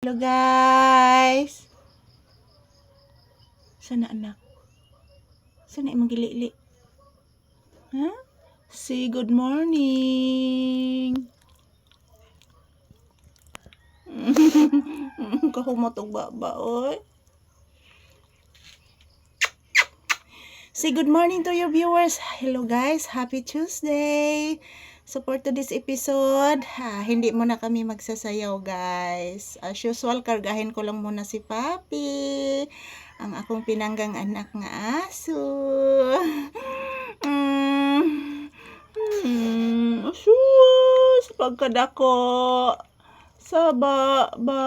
Hello guys. Sana anak? Sana imong gili-li? Ha? Say good morning. Kahumot og baba oy. Say good morning to your viewers. Hello guys, happy Tuesday. So for today's episode, hindi muna kami magsasayaw guys. As usual, kargahin ko lang muna si Papi, ang akong pinanggang anak nga aso. Asus, pagkadako. Saba ba.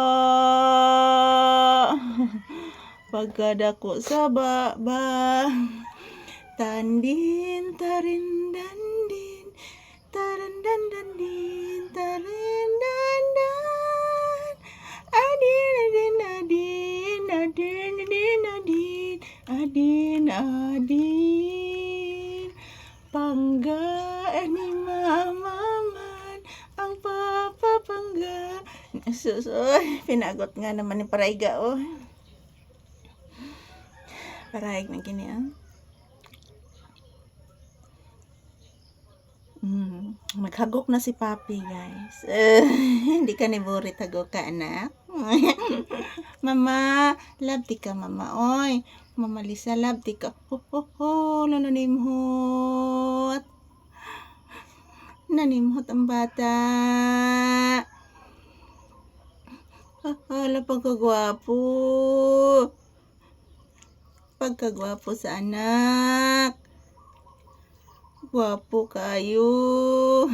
Pagkadako saba ba. Tandin tarin dandin taran dandin tarin dandan adin adin adin adin adin adin adin adin pangga ni mamaman ang papapangga. Susoy, pinagot nga naman ni Paraiga oh. Paraig na gini ah. Maghagok na si Papi guys. Hindi ka ni burit hagok ka anak. Mama, love ti ka mama oy. Mama Lisa love ti ka. Nanimhot. Nanimhot ang bata. Hala pagkagwapo. Pagkagwapo sa anak. Gwapo kayo.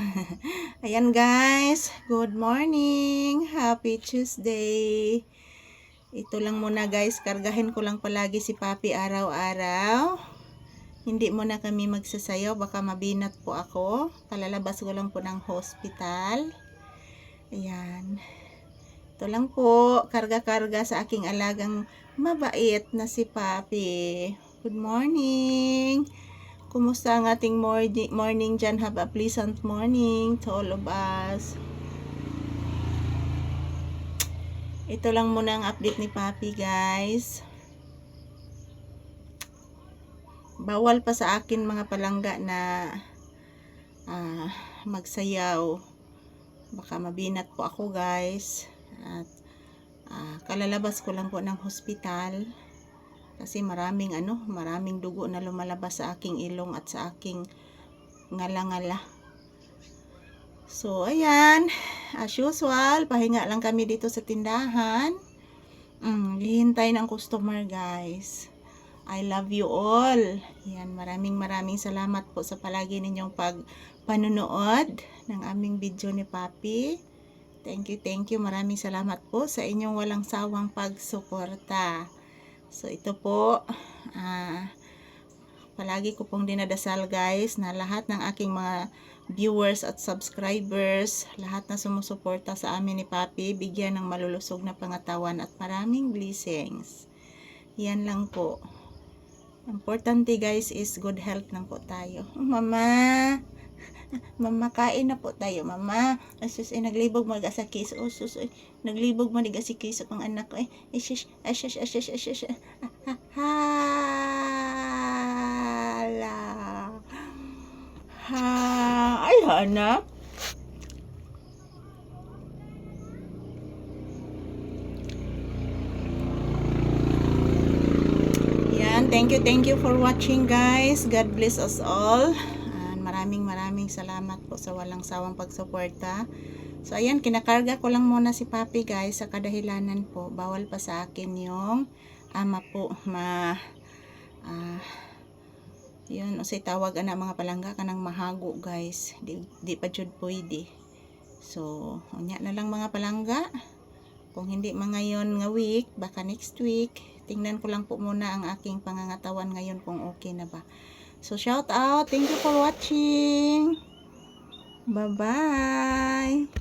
Ayan guys, good morning. Happy Tuesday. Ito lang muna guys, kargahin ko lang palagi si Papi araw-araw. Hindi muna kami magsasayaw, baka mabinat po ako. Kalalabas ko lang po ng hospital. Ayan. Ito lang po, karga-karga sa aking alagang mabait na si Papi. Good morning. Kumusta ang ating morning dyan? Have a pleasant morning to all of us. Ito lang muna ang update ni Papi guys. Bawal pa sa akin mga palangga na magsayaw. Baka mabinat po ako guys. At kalalabas ko lang po ng hospital. Kasi maraming dugo na lumalabas sa aking ilong at sa aking ngala-ngala. So, ayan. As usual, pahinga lang kami dito sa tindahan. Hihintay ng customer, guys. I love you all. Ayan, maraming salamat po sa palagi ninyong panunood ng aming video ni Papi. Thank you. Maraming salamat po sa inyong walang sawang pagsuporta. So, ito po, palagi ko pong dinadasal guys na lahat ng aking mga viewers at subscribers, lahat na sumusuporta sa amin ni Papi, bigyan ng malulusog na pangatawan at maraming blessings. Yan lang po. Importante guys is good health lang po tayo. Mama, kain na po tayo, mama. Asus, naglibog mo sa kiso. Asus, naglibog mo si kiso kong anak ko. Asus. Hala. Ay, anak. Yan, thank you for watching guys. God bless us all. Maraming salamat po sa walang sawang pagsuporta. So ayan, kinakarga ko lang muna si Papi guys sa kadahilanan po. Bawal pa sa akin yung ama po yun, usay tawag ana mga palangga kanang mahago guys. Di pa jud pwede. So, unya na lang mga palangga. Kung hindi mga ngayon nga week, baka next week. Tingnan ko lang po muna ang aking pangangatawan ngayon kung okay na ba. So, shout out. Thank you for watching. Bye-bye.